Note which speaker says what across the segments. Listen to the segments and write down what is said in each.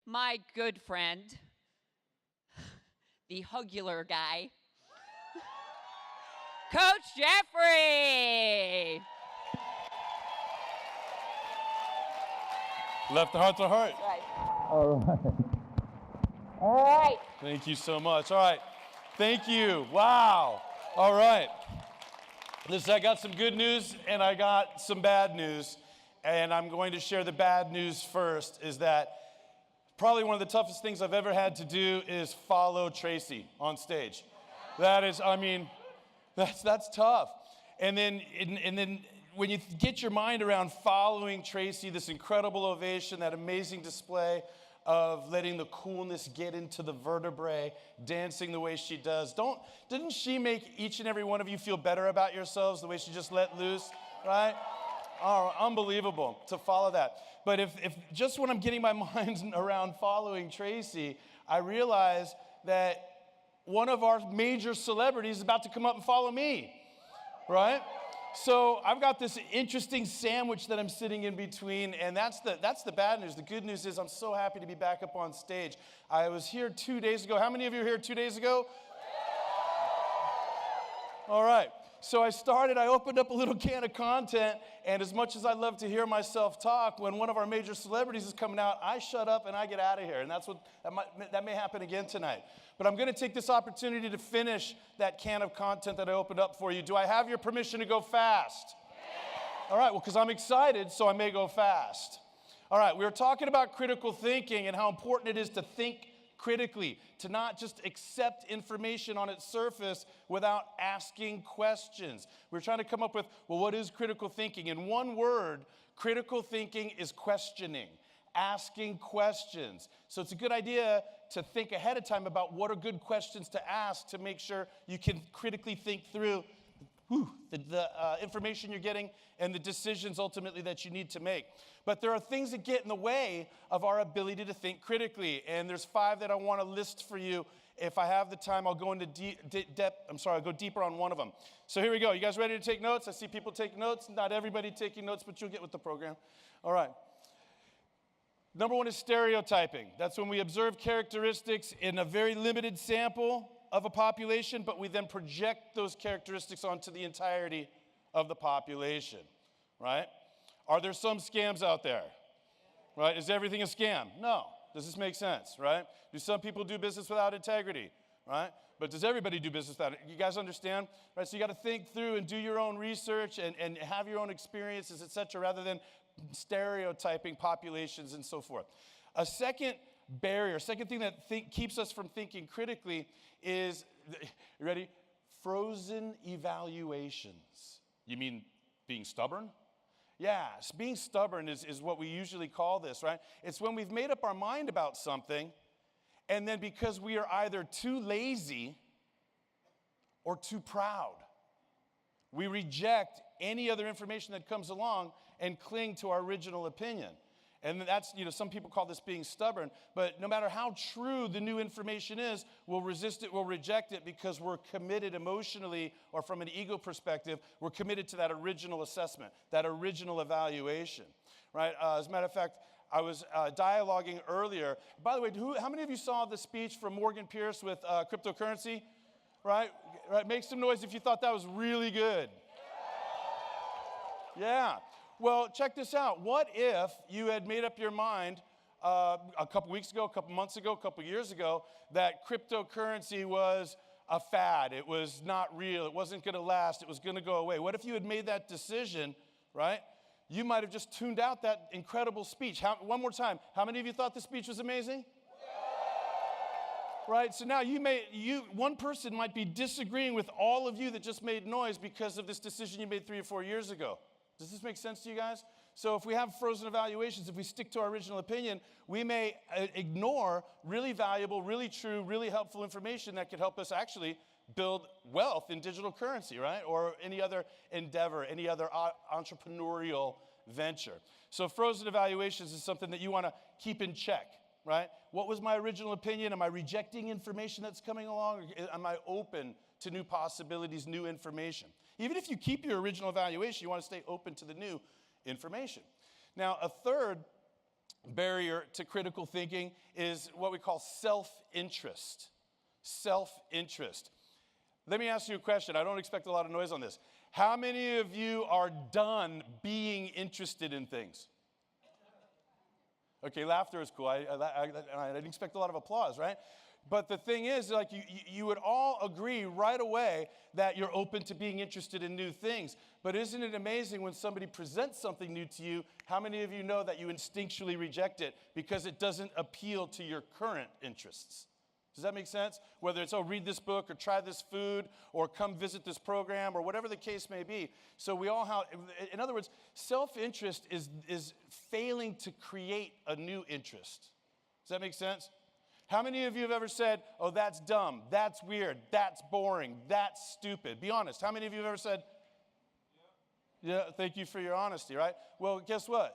Speaker 1: my good friend, the hugular guy, Coach Jeffrey.
Speaker 2: Left to heart to heart.
Speaker 1: Right.
Speaker 2: All right.
Speaker 1: All right.
Speaker 2: Thank you so much. All right. Thank you. Wow. All right. Listen, I got some good news and I got some bad news. And I'm going to share the bad news first, is that probably one of the toughest things I've ever had to do is follow Tracy on stage. That is, I mean, that's tough. And then when you get your mind around following Tracy, this incredible ovation, that amazing display of letting the coolness get into the vertebrae, dancing the way she does. Didn't she make each and every one of you feel better about yourselves the way she just let loose, right? Oh, unbelievable to follow that. But if just when I'm getting my mind around following Tracy, I realize that one of our major celebrities is about to come up and follow me, right? So I've got this interesting sandwich that I'm sitting in between, and that's the bad news. The good news is I'm so happy to be back up on stage. I was here 2 days ago. How many of you were here 2 days ago? All right. So I opened up a little can of content, and as much as I love to hear myself talk, when one of our major celebrities is coming out, I shut up and I get out of here, and that may happen again tonight. But I'm going to take this opportunity to finish that can of content that I opened up for you. Do I have your permission to go fast? Yeah. All right, well, because I'm excited, so I may go fast. All right, we were talking about critical thinking and how important it is to think critically, to not just accept information on its surface without asking questions. We're trying to come up with, well, what is critical thinking? In one word, critical thinking is questioning, asking questions. So it's a good idea to think ahead of time about what are good questions to ask to make sure you can critically think through the information you're getting and the decisions ultimately that you need to make. But there are things that get in the way of our ability to think critically, and there's 5 that I want to list for you. If I have the time, I'll go into I'll go deeper on one of them. So here we go. You guys ready to take notes? I see people taking notes. Not everybody taking notes, but you'll get with the program. All right. Number 1 is stereotyping. That's when we observe characteristics in a very limited sample of a population, but we then project those characteristics onto the entirety of the population, right? Are there some scams out there, right? Is everything a scam? No. Does this make sense, right? Do some people do business without integrity, right? But does everybody do business without it? You guys understand, right? So you got to think through and do your own research and have your own experiences, et cetera, rather than stereotyping populations and so forth. A second barrier, second thing that keeps us from thinking critically is, you ready? Frozen evaluations. You mean being stubborn? Yeah, being stubborn is what we usually call this, right? It's when we've made up our mind about something, and then because we are either too lazy or too proud, we reject any other information that comes along and cling to our original opinion. And that's, some people call this being stubborn, but no matter how true the new information is, we'll resist it, we'll reject it because we're committed emotionally or from an ego perspective, we're committed to that original assessment, that original evaluation, right? As a matter of fact, I was dialoguing earlier. By the way, how many of you saw the speech from Morgan Pierce with cryptocurrency, right? Make some noise if you thought that was really good. Yeah. Well, check this out. What if you had made up your mind a couple weeks ago, a couple months ago, a couple years ago, that cryptocurrency was a fad? It was not real. It wasn't going to last. It was going to go away. What if you had made that decision, right? You might have just tuned out that incredible speech. One more time. How many of you thought the speech was amazing? Right? So now one person might be disagreeing with all of you that just made noise because of this decision you made 3 or 4 years ago. Does this make sense to you guys? So if we have frozen evaluations, if we stick to our original opinion, we may ignore really valuable, really true, really helpful information that could help us actually build wealth in digital currency, right? Or any other endeavor, any other entrepreneurial venture. So frozen evaluations is something that you want to keep in check, right? What was my original opinion? Am I rejecting information that's coming along? Or am I open to new possibilities, new information? Even if you keep your original evaluation, you want to stay open to the new information. Now, a third barrier to critical thinking is what we call self-interest. Self-interest. Let me ask you a question. I don't expect a lot of noise on this. How many of you are done being interested in things? Okay, laughter is cool. I didn't expect a lot of applause, right? But the thing is, like you would all agree right away that you're open to being interested in new things. But isn't it amazing when somebody presents something new to you, how many of you know that you instinctually reject it because it doesn't appeal to your current interests? Does that make sense? Whether it's, oh, read this book or try this food or come visit this program or whatever the case may be. So we all have, in other words, self-interest is failing to create a new interest. Does that make sense? How many of you have ever said, oh, that's dumb, that's weird, that's boring, that's stupid? Be honest. How many of you have ever said, yeah, thank you for your honesty, right? Well, guess what?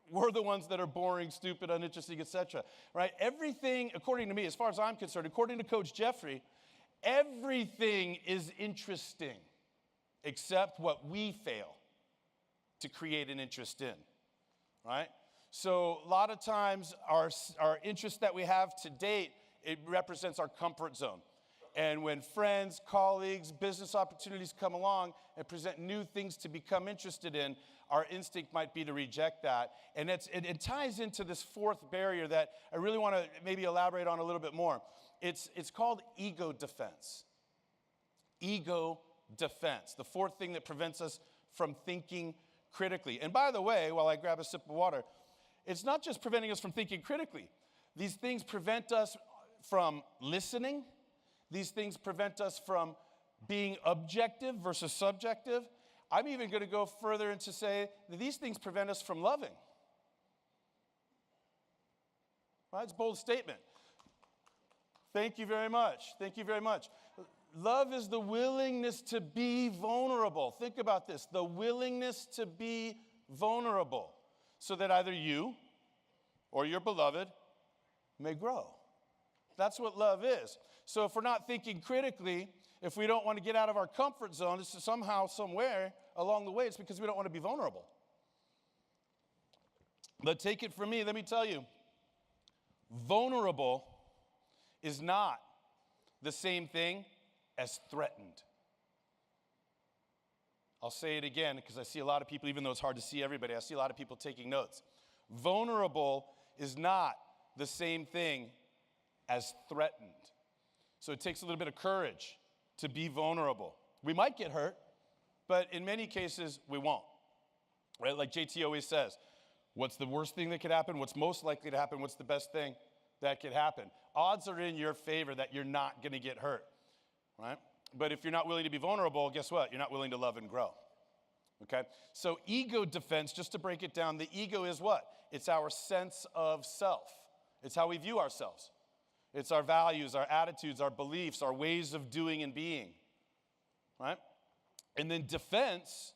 Speaker 2: We're the ones that are boring, stupid, uninteresting, etc. Right? Everything, according to me, as far as I'm concerned, according to Coach Jeffrey, everything is interesting except what we fail to create an interest in. Right? So a lot of times our interest that we have to date, it represents our comfort zone. And when friends, colleagues, business opportunities come along and present new things to become interested in, our instinct might be to reject that. And it ties into this fourth barrier that I really want to maybe elaborate on a little bit more. It's called ego defense. Ego defense, the fourth thing that prevents us from thinking critically. And by the way, while I grab a sip of water, it's not just preventing us from thinking critically. These things prevent us from listening. These things prevent us from being objective versus subjective. I'm even going to go further and to say that these things prevent us from loving. Right? It's a bold statement. Thank you very much. Thank you very much. Love is the willingness to be vulnerable. Think about this. The willingness to be vulnerable so that either you or your beloved may grow. That's what love is. So if we're not thinking critically, if we don't want to get out of our comfort zone, it's somehow, somewhere along the way, it's because we don't want to be vulnerable. But take it from me, let me tell you, vulnerable is not the same thing as threatened. I'll say it again because I see a lot of people, even though it's hard to see everybody, I see a lot of people taking notes. Vulnerable is not the same thing as threatened. So it takes a little bit of courage to be vulnerable. We might get hurt, but in many cases, we won't. Right? Like JT always says, what's the worst thing that could happen? What's most likely to happen? What's the best thing that could happen? Odds are in your favor that you're not going to get hurt. Right? But if you're not willing to be vulnerable, guess what? You're not willing to love and grow. Okay? So ego defense, just to break it down, the ego is what? It's our sense of self. It's how we view ourselves. It's our values, our attitudes, our beliefs, our ways of doing and being, right? And then defense,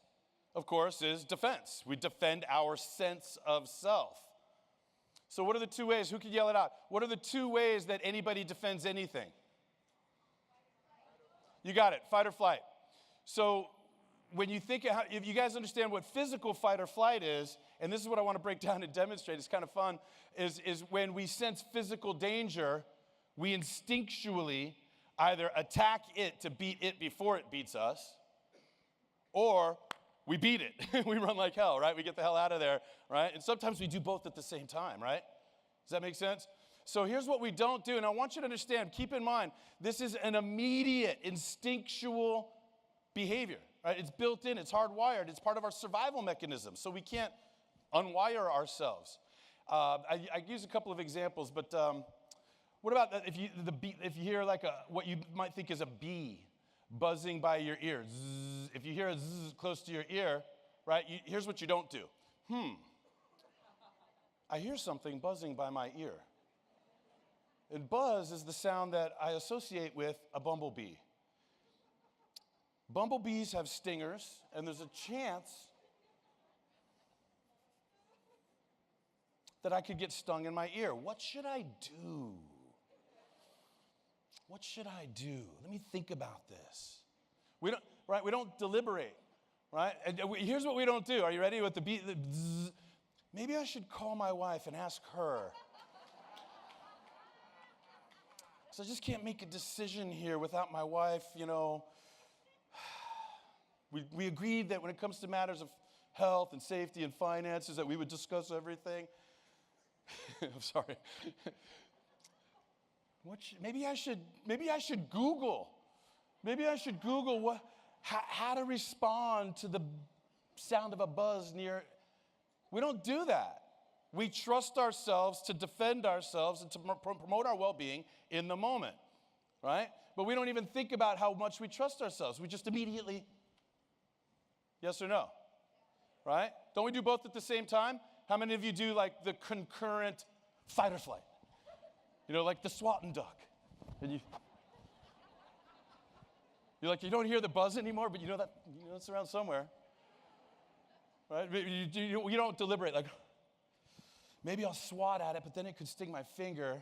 Speaker 2: of course, is defense. We defend our sense of self. So what are the two ways? Who can yell it out? What are the two ways that anybody defends anything? You got it, fight or flight. So when you think, if you guys understand what physical fight or flight is, and this is what I want to break down and demonstrate, it's kind of fun, is when we sense physical danger, we instinctually either attack it to beat it before it beats us, or we beat it. We run like hell, right? We get the hell out of there, right? And sometimes we do both at the same time, right? Does that make sense? So here's what we don't do, and I want you to understand, keep in mind, this is an immediate, instinctual behavior, right? It's built in, it's hardwired, it's part of our survival mechanism, so we can't unwire ourselves. I use a couple of examples, but what about if you hear like what you might think is a bee buzzing by your ear? Zzz, if you hear a zzz close to your ear, right? Here's what you don't do. I hear something buzzing by my ear. And buzz is the sound that I associate with a bumblebee. Bumblebees have stingers, and there's a chance that I could get stung in my ear. What should I do? What should I do? Let me think about this. We don't deliberate, right? And here's what we don't do. Are you ready with the beat? maybe I should call my wife and ask her. So I just can't make a decision here without my wife, you know. We agreed that when it comes to matters of health and safety and finances that we would discuss everything. I'm sorry. Maybe I should Google. Maybe I should Google how to respond to the sound of a buzz near. We don't do that. We trust ourselves to defend ourselves and to promote our well-being in the moment, right? But we don't even think about how much we trust ourselves. We just immediately, yes or no, right? Don't we do both at the same time? How many of you do like the concurrent fight or flight? You know, like the swat and duck. And you're like, you don't hear the buzz anymore, but you know it's around somewhere, right? You don't deliberate, like, maybe I'll swat at it, but then it could sting my finger.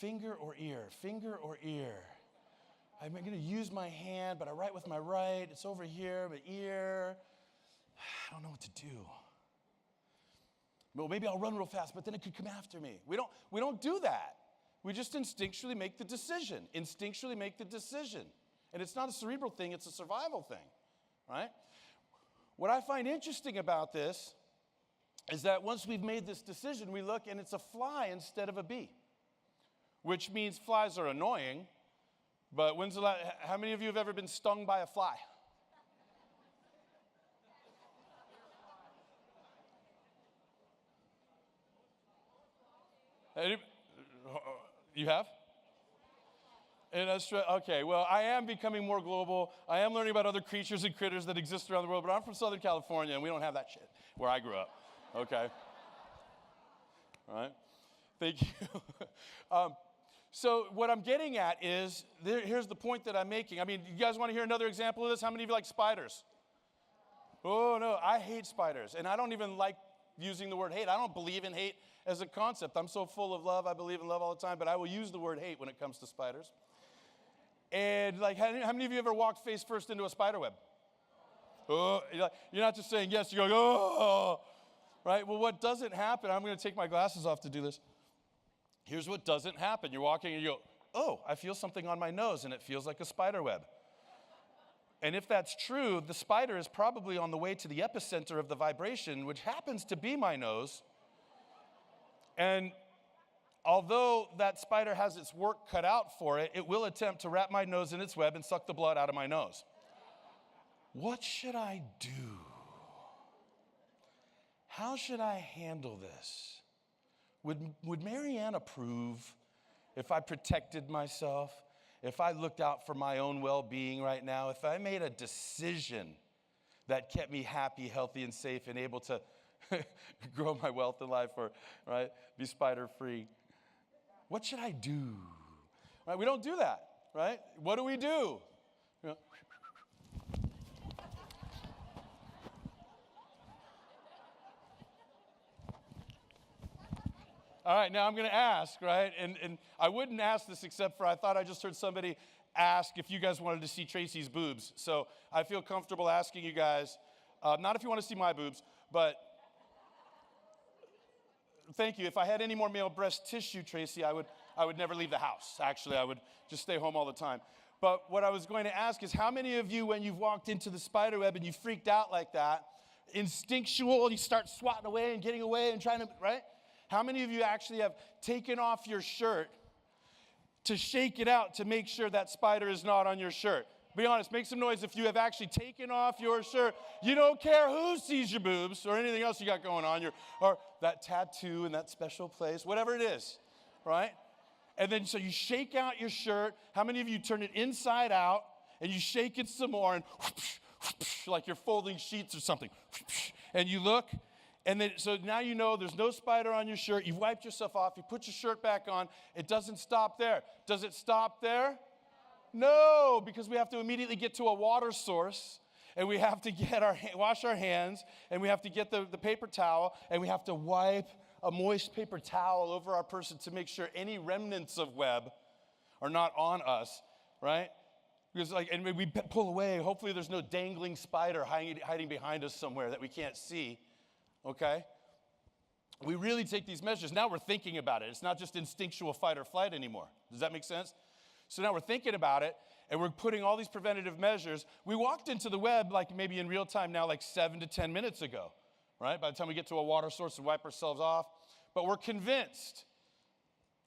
Speaker 2: Finger or ear? Finger or ear? I'm going to use my hand, but I write with my right. It's over here, my ear. I don't know what to do. Well, maybe I'll run real fast, but then it could come after me. We don't do that. We just instinctually make the decision. Instinctually make the decision. And it's not a cerebral thing, it's a survival thing, right? What I find interesting about this is that once we've made this decision, we look and it's a fly instead of a bee, which means flies are annoying, but how many of you have ever been stung by a fly? You have? In Australia? Okay, well, I am becoming more global. I am learning about other creatures and critters that exist around the world, but I'm from Southern California, and we don't have that shit where I grew up. Okay. All right. Thank you. So what I'm getting at is, here's the point that I'm making. I mean, you guys want to hear another example of this? How many of you like spiders? Oh, no, I hate spiders. And I don't even like using the word hate. I don't believe in hate as a concept. I'm so full of love. I believe in love all the time, but I will use the word hate when it comes to spiders. And like, how many of you ever walked face first into a spider web? Oh, you're not just saying yes, you're going, oh. Right? Well, what doesn't happen, I'm going to take my glasses off to do this. Here's what doesn't happen. You're walking and you go, oh, I feel something on my nose, and it feels like a spider web. And if that's true, the spider is probably on the way to the epicenter of the vibration, which happens to be my nose. And although that spider has its work cut out for it, it will attempt to wrap my nose in its web and suck the blood out of my nose. What should I do? How should I handle this? Would Marianne approve if I protected myself, if I looked out for my own well-being right now, if I made a decision that kept me happy, healthy, and safe and able to grow my wealth in life or, right, be spider-free? What should I do? Right, we don't do that, right? What do? You know, all right, now I'm going to ask, right? And I wouldn't ask this except for I thought I just heard somebody ask if you guys wanted to see Tracy's boobs. So I feel comfortable asking you guys, not if you want to see my boobs, but thank you. If I had any more male breast tissue, Tracy, I would never leave the house. Actually, I would just stay home all the time. But what I was going to ask is how many of you, when you've walked into the spider web and you freaked out like that, instinctual, you start swatting away and getting away and trying to, right? How many of you actually have taken off your shirt to shake it out to make sure that spider is not on your shirt? Be honest, make some noise if you have actually taken off your shirt. You don't care who sees your boobs or anything else you got going on, or that tattoo in that special place, whatever it is, right? And then so you shake out your shirt. How many of you turn it inside out and you shake it some more and like you're folding sheets or something, and you look? And then, so now you know there's no spider on your shirt. You've wiped yourself off. You put your shirt back on. It doesn't stop there. Does it stop there? No, because we have to immediately get to a water source, and we have to wash our hands, and we have to get the paper towel, and we have to wipe a moist paper towel over our person to make sure any remnants of web are not on us, right? Because and we pull away. Hopefully there's no dangling spider hiding behind us somewhere that we can't see. Okay? we really take these measures. Now we're thinking about it. It's not just instinctual fight or flight anymore. Does that make sense? So now we're thinking about it, and we're putting all these preventative measures. We walked into the web like maybe in real time now, like 7 to 10 minutes ago, right? By the time we get to a water source and wipe ourselves off. But we're convinced.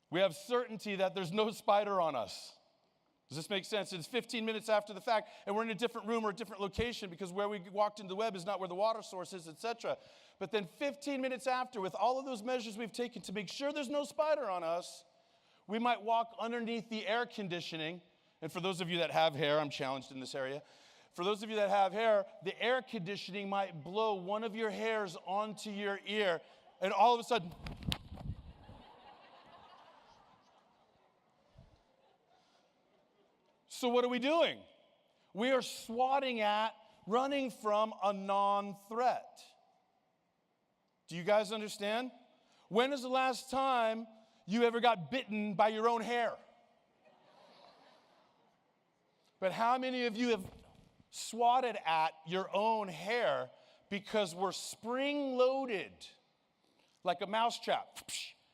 Speaker 2: We have certainty that there's no spider on us. Does this make sense? It's 15 minutes after the fact, and we're in a different room or a different location because where we walked into the web is not where the water source is, etc. But then 15 minutes after, with all of those measures we've taken to make sure there's no spider on us, we might walk underneath the air conditioning. And for those of you that have hair, I'm challenged in this area. For those of you that have hair, the air conditioning might blow one of your hairs onto your ear, and all of a sudden, so what are we doing? We are swatting at, running from a non-threat. Do you guys understand? When is the last time you ever got bitten by your own hair? But how many of you have swatted at your own hair because we're spring-loaded, like a mousetrap,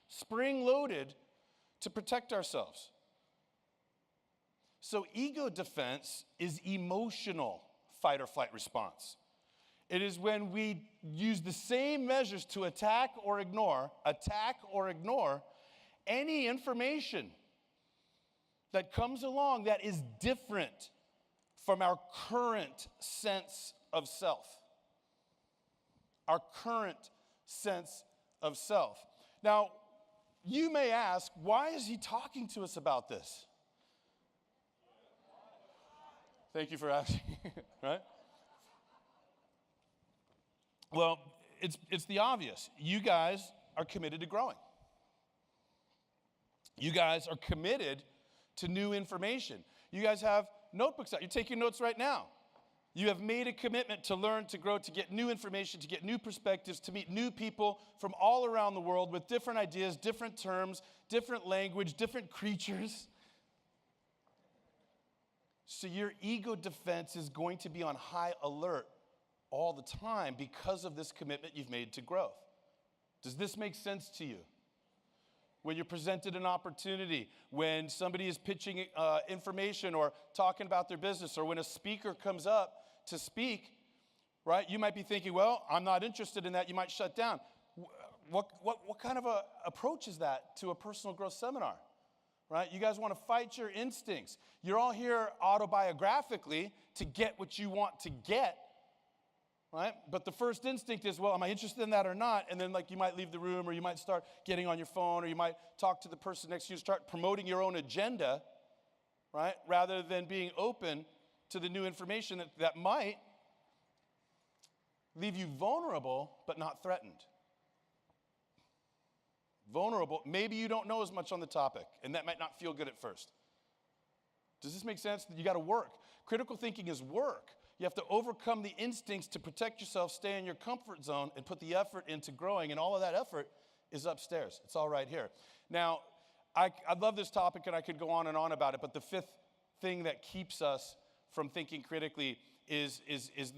Speaker 2: spring-loaded to protect ourselves? So ego defense is emotional fight or flight response. It is when we use the same measures to attack or ignore any information that comes along that is different from our current sense of self. Our current sense of self. Now, you may ask, why is he talking to us about this? Thank you for asking, right? Well, it's the obvious. You guys are committed to growing. You guys are committed to new information. You guys have notebooks out. You're taking notes right now. You have made a commitment to learn, to grow, to get new information, to get new perspectives, to meet new people from all around the world with different ideas, different terms, different language, different creatures. So your ego defense is going to be on high alert all the time because of this commitment you've made to growth. Does this make sense to you? When you're presented an opportunity, when somebody is pitching information or talking about their business, or when a speaker comes up to speak, right? You might be thinking, well, I'm not interested in that. You might shut down. What kind of a approach is that to a personal growth seminar? Right? You guys want to fight your instincts. You're all here autobiographically to get what you want to get, right? But the first instinct is, well, am I interested in that or not? And then like you might leave the room, or you might start getting on your phone, or you might talk to the person next to you, start promoting your own agenda, right? Rather than being open to the new information that might leave you vulnerable but not threatened. Vulnerable, maybe you don't know as much on the topic, and that might not feel good at first. Does this make sense? You got to work. Critical thinking is work. You have to overcome the instincts to protect yourself, stay in your comfort zone, and put the effort into growing, and all of that effort is upstairs. It's all right here. Now, I love this topic, and I could go on and on about it, but the fifth thing that keeps us from thinking critically is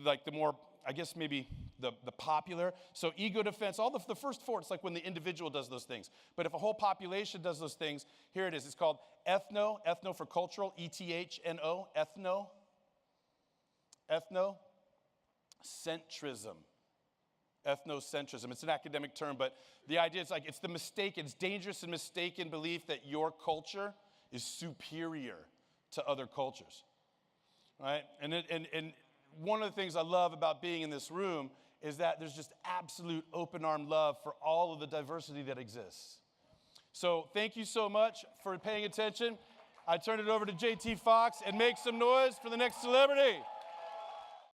Speaker 2: like the more, I guess maybe the popular. So ego defense, all the first four, it's like when the individual does those things. But if a whole population does those things, here it is. It's called ethno for cultural, E-T-H-N-O, ethnocentrism. Ethnocentrism. It's an academic term, but the idea is like it's dangerous and mistaken belief that your culture is superior to other cultures, right? And one of the things I love about being in this room is that there's just absolute open-armed love for all of the diversity that exists. So thank you so much for paying attention. I turn it over to JT Foxx, and make some noise for the next celebrity.